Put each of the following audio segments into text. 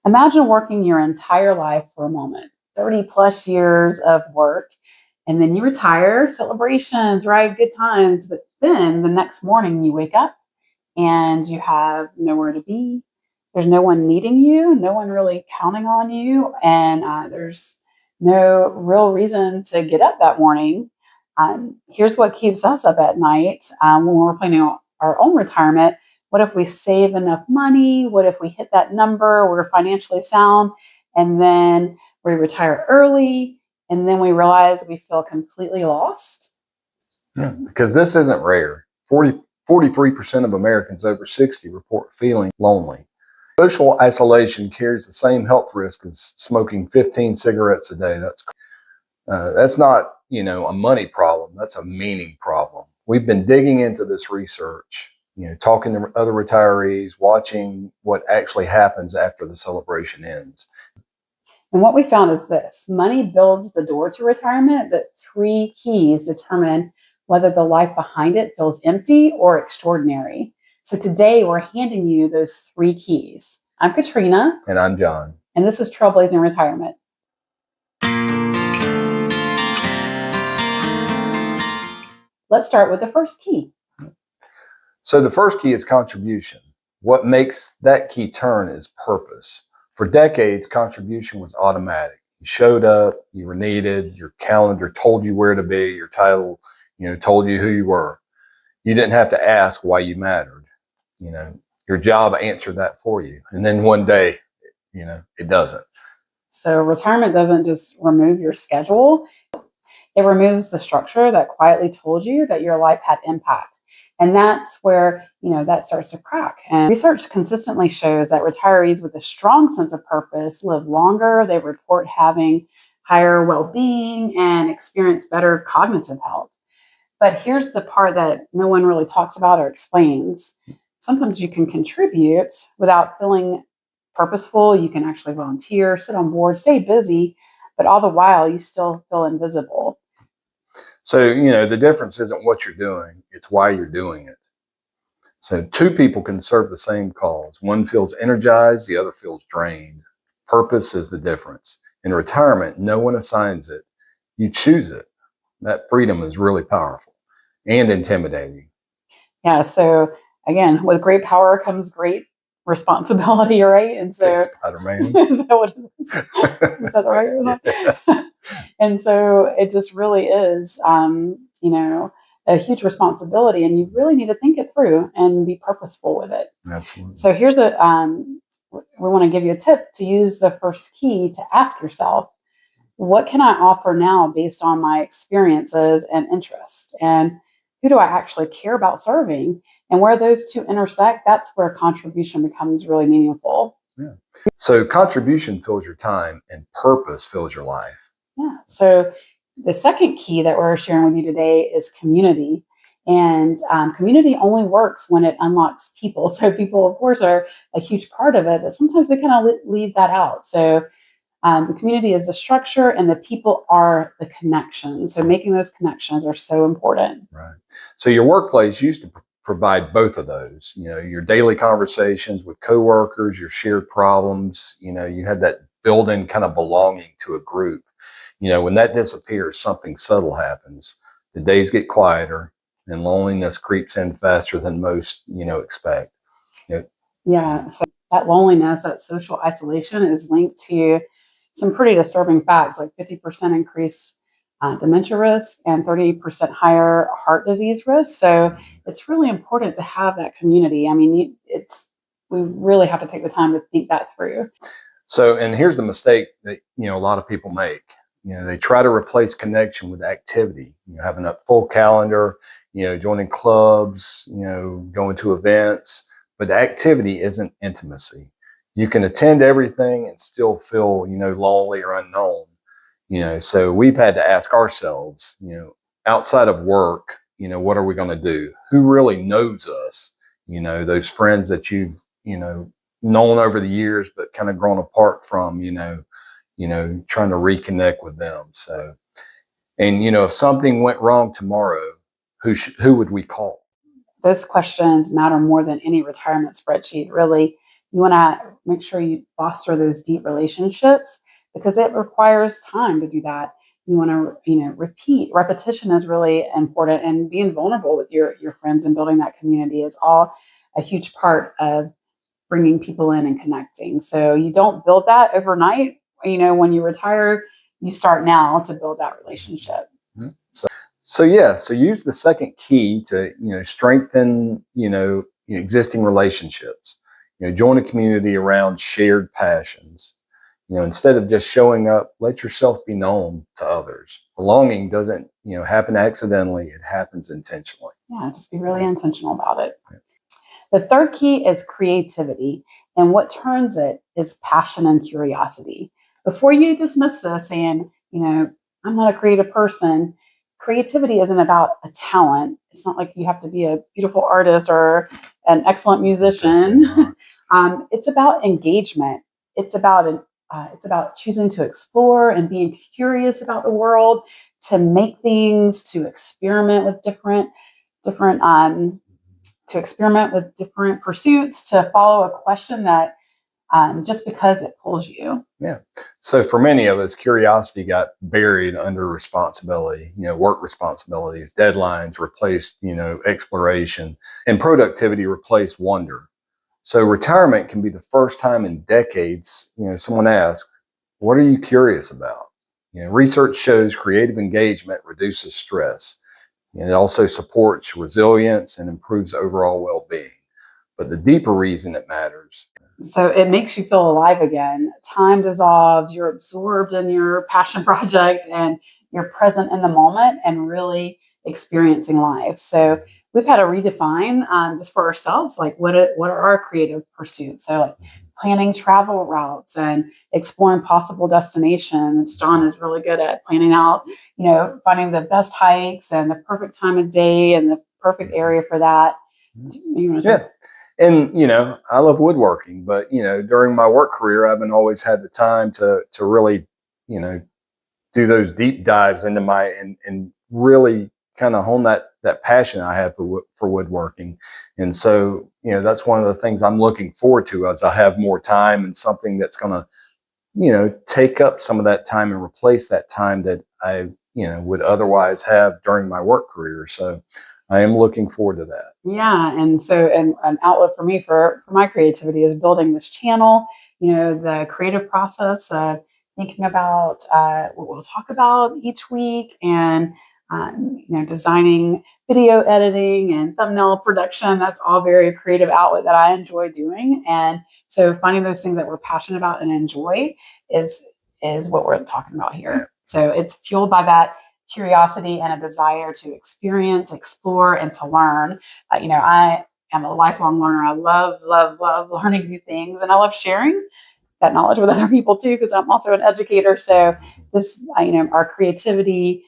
Imagine working your entire life for a moment, 30 plus years of work, and then you retire, celebrations, right? Good times. But then the next morning you wake up and you have nowhere to be. There's no one needing you, no one really counting on you, and there's no real reason to get up that morning. Here's what keeps us up at night when we're planning our own retirement. What if we save enough money? What if we hit that number? We're financially sound, and then we retire early, and then we realize we feel completely lost? Yeah, because this isn't rare. 43% of Americans over 60 report feeling lonely. Social isolation carries the same health risk as smoking 15 cigarettes a day. That's not, a money problem. That's a meaning problem. We've been digging into this research, talking to other retirees, watching what actually happens after the celebration ends. And what we found is this: money builds the door to retirement, but three keys determine whether the life behind it feels empty or extraordinary. So today we're handing you those three keys. I'm Katrina. And I'm John. And this is Trailblazing Retirement. Let's start with the first key. So the first key is contribution. What makes that key turn is purpose. For decades, contribution was automatic. You showed up, you were needed, your calendar told you where to be, your title, told you who you were. You didn't have to ask why you mattered. Your job answered that for you. And then one day, it doesn't. So retirement doesn't just remove your schedule. It removes the structure that quietly told you that your life had impact. And that's where, that starts to crack. And research consistently shows that retirees with a strong sense of purpose live longer. They report having higher well-being and experience better cognitive health. But here's the part that no one really talks about or explains. Sometimes you can contribute without feeling purposeful. You can actually volunteer, sit on board, stay busy, but all the while you still feel invisible. So, the difference isn't what you're doing, it's why you're doing it. So two people can serve the same cause. One feels energized, the other feels drained. Purpose is the difference. In retirement, no one assigns it. You choose it. That freedom is really powerful and intimidating. Yeah. So again, with great power comes great responsibility, right? And so Spider-Man. Is that what it is? Is that the right word? Yeah. And so it just really is, a huge responsibility, and you really need to think it through and be purposeful with it. Absolutely. So here's we want to give you a tip to use the first key to ask yourself, what can I offer now based on my experiences and interests? And who do I actually care about serving? And where those two intersect, that's where contribution becomes really meaningful. Yeah. So contribution fills your time and purpose fills your life. Yeah. So the second key that we're sharing with you today is community. And community only works when it unlocks people. So people, of course, are a huge part of it, but sometimes we kind of leave that out. So the community is the structure and the people are the connections. So making those connections are so important. Right. So your workplace used to provide both of those, your daily conversations with coworkers, your shared problems, you had that built-in kind of belonging to a group. When that disappears, something subtle happens. The days get quieter and loneliness creeps in faster than most, expect. Yeah. So that loneliness, that social isolation is linked to some pretty disturbing facts, like 50% increase dementia risk and 30% higher heart disease risk. So it's really important to have that community. I mean, we really have to take the time to think that through. So, and here's the mistake that, a lot of people make. They try to replace connection with activity, having a full calendar, joining clubs, going to events, but activity isn't intimacy. You can attend everything and still feel, lonely or unknown. So we've had to ask ourselves, outside of work, what are we going to do? Who really knows us? Those friends that you've, known over the years, but kind of grown apart from, trying to reconnect with them. So, and, if something went wrong tomorrow, who would we call? Those questions matter more than any retirement spreadsheet, really. You want to make sure you foster those deep relationships because it requires time to do that. You want to, repeat. Repetition is really important, and being vulnerable with your friends and building that community is all a huge part of bringing people in and connecting. So you don't build that overnight. When you retire, you start now to build that relationship. Mm-hmm. So use the second key to strengthen existing relationships. Join a community around shared passions. Instead of just showing up, let yourself be known to others. Belonging doesn't happen accidentally; it happens intentionally. Yeah, just be really intentional about it. The third key is creativity, and what turns it is passion and curiosity. Before you dismiss this and, I'm not a creative person, creativity isn't about a talent. It's not like you have to be a beautiful artist or an excellent musician. It's about engagement. It's about choosing to explore and being curious about the world, to make things, to experiment with different to experiment with different pursuits, to follow a question that just because it pulls you. Yeah. So for many of us, curiosity got buried under responsibility. Work responsibilities, deadlines replaced, exploration, and productivity replaced wonder. So retirement can be the first time in decades, someone asks, what are you curious about? Research shows creative engagement reduces stress. And it also supports resilience and improves overall well-being. But the deeper reason it matters. So it makes you feel alive again. Time dissolves, you're absorbed in your passion project, and you're present in the moment and really experiencing life. So we've had to redefine just for ourselves, like what are our creative pursuits? So like planning travel routes and exploring possible destinations. John is really good at planning out, finding the best hikes and the perfect time of day and the perfect area for that. Yeah. And, I love woodworking, but, during my work career, I haven't always had the time to really, do those deep dives into and really kind of hone that passion I have for woodworking. And so, that's one of the things I'm looking forward to as I have more time and something that's going to, take up some of that time and replace that time that I, would otherwise have during my work career. So I am looking forward to that. Yeah, and so an outlet for me for my creativity is building this channel. The creative process of thinking about what we'll talk about each week, and designing video editing and thumbnail production. That's all very creative outlet that I enjoy doing. And so finding those things that we're passionate about and enjoy is what we're talking about here. So it's fueled by that curiosity and a desire to experience, explore, and to learn. I am a lifelong learner. I love, love, love learning new things, and I love sharing that knowledge with other people too, because I'm also an educator. So this, our creativity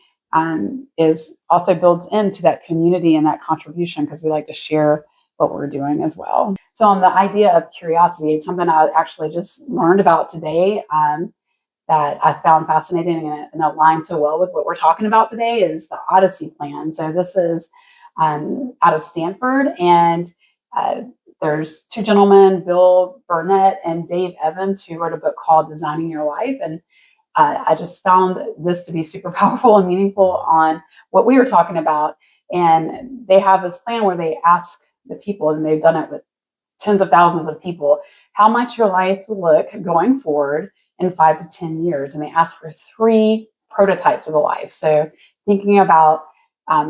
is also builds into that community and that contribution, because we like to share what we're doing as well. So on the idea of curiosity, it's something I actually just learned about today. That I found fascinating and aligned so well with what we're talking about today is the Odyssey plan. So this is out of Stanford, and there's two gentlemen, Bill Burnett and Dave Evans, who wrote a book called Designing Your Life. And I just found this to be super powerful and meaningful on what we were talking about. And they have this plan where they ask the people, and they've done it with tens of thousands of people, how might your life look going forward in 5 to 10 years? And they ask for 3 prototypes of a life. So thinking about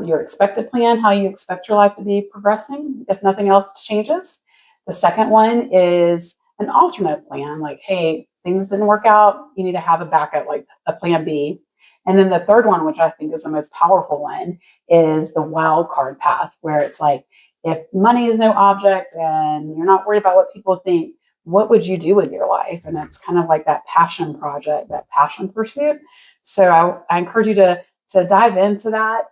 your expected plan, how you expect your life to be progressing if nothing else changes. The second one is an alternate plan, like, hey, things didn't work out, you need to have a backup, like a plan B. And then the third one, which I think is the most powerful one, is the wild card path, where it's like, if money is no object and you're not worried about what people think, what would you do with your life? And it's kind of like that passion project, that passion pursuit. So I encourage you to dive into that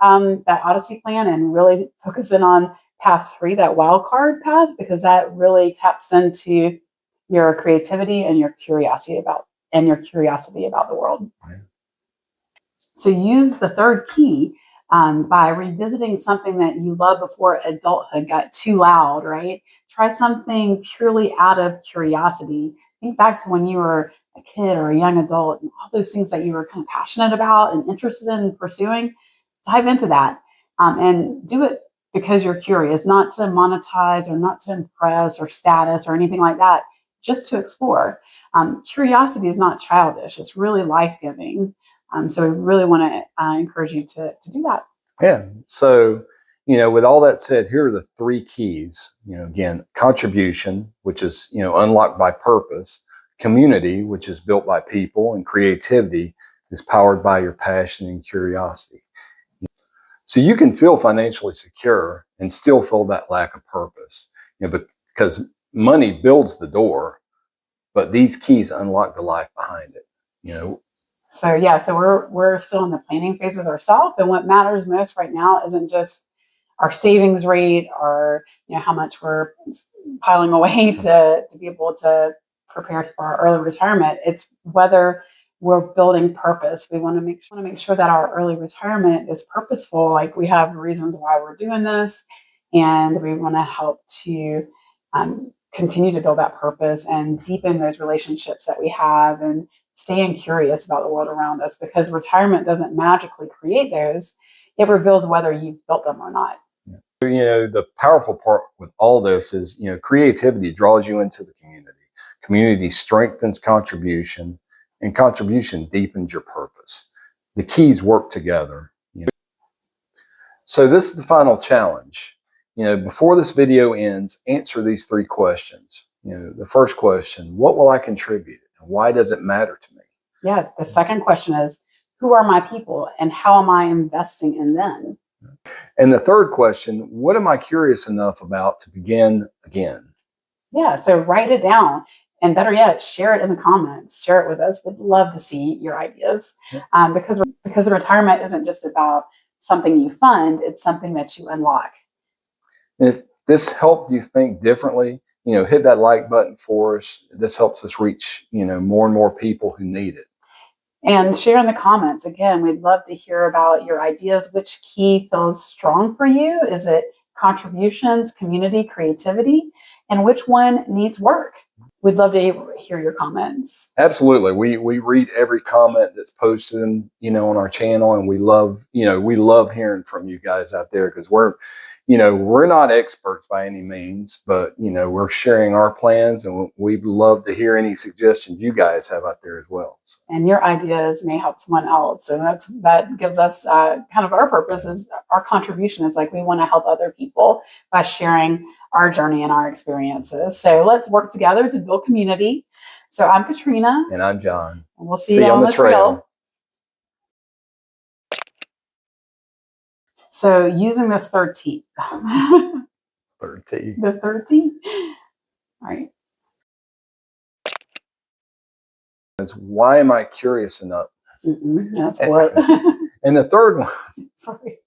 Odyssey plan and really focus in on path 3, that wild card path, because that really taps into your creativity and your curiosity about the world. Right. So use the third key by revisiting something that you loved before adulthood got too loud, right? Try something purely out of curiosity. Think back to when you were a kid or a young adult and all those things that you were kind of passionate about and interested in pursuing. Dive into that and do it because you're curious, not to monetize or not to impress or status or anything like that, just to explore. Curiosity is not childish, it's really life giving. So we really want to encourage you to do that. Yeah. So, with all that said, here are the three keys. Again, contribution, which is, unlocked by purpose, community, which is built by people, and creativity is powered by your passion and curiosity. So you can feel financially secure and still feel that lack of purpose, because money builds the door, but these keys unlock the life behind it. So yeah, so we're still in the planning phases ourselves, and what matters most right now isn't just our savings rate or how much we're piling away to be able to prepare for our early retirement. It's whether we're building purpose. We want to make sure that our early retirement is purposeful. Like we have reasons why we're doing this, and we want to help to continue to build that purpose and deepen those relationships that we have and staying curious about the world around us, because retirement doesn't magically create those. It reveals whether you've built them or not. The powerful part with all this is, creativity draws you into the community. Community strengthens contribution, and contribution deepens your purpose. The keys work together. So this is the final challenge. Before this video ends, answer these three questions. The first question, what will I contribute? And why does it matter to me? Yeah. The second question is, who are my people and how am I investing in them? And the third question, what am I curious enough about to begin again? Yeah. So write it down. And better yet, share it in the comments. Share it with us. We'd love to see your ideas, because retirement isn't just about something you fund. It's something that you unlock. If this helped you think differently, hit that like button for us. This helps us reach, more and more people who need it. And share in the comments. Again, we'd love to hear about your ideas. Which key feels strong for you? Is it contributions, community, creativity? And which one needs work? We'd love to hear your comments. Absolutely. We read every comment that's posted, on our channel, and we love hearing from you guys out there, because we're not experts by any means, but we're sharing our plans, and we'd love to hear any suggestions you guys have out there as well. And your ideas may help someone else, and that gives us kind of our purpose. Is our contribution is like we want to help other people by sharing our journey and our experiences. So let's work together to build community. So I'm Katrina, and I'm John, and we'll see you on the trail. So using this third T. Third T. The third T. All right. Is why am I curious enough? That's what. And the third one. Sorry.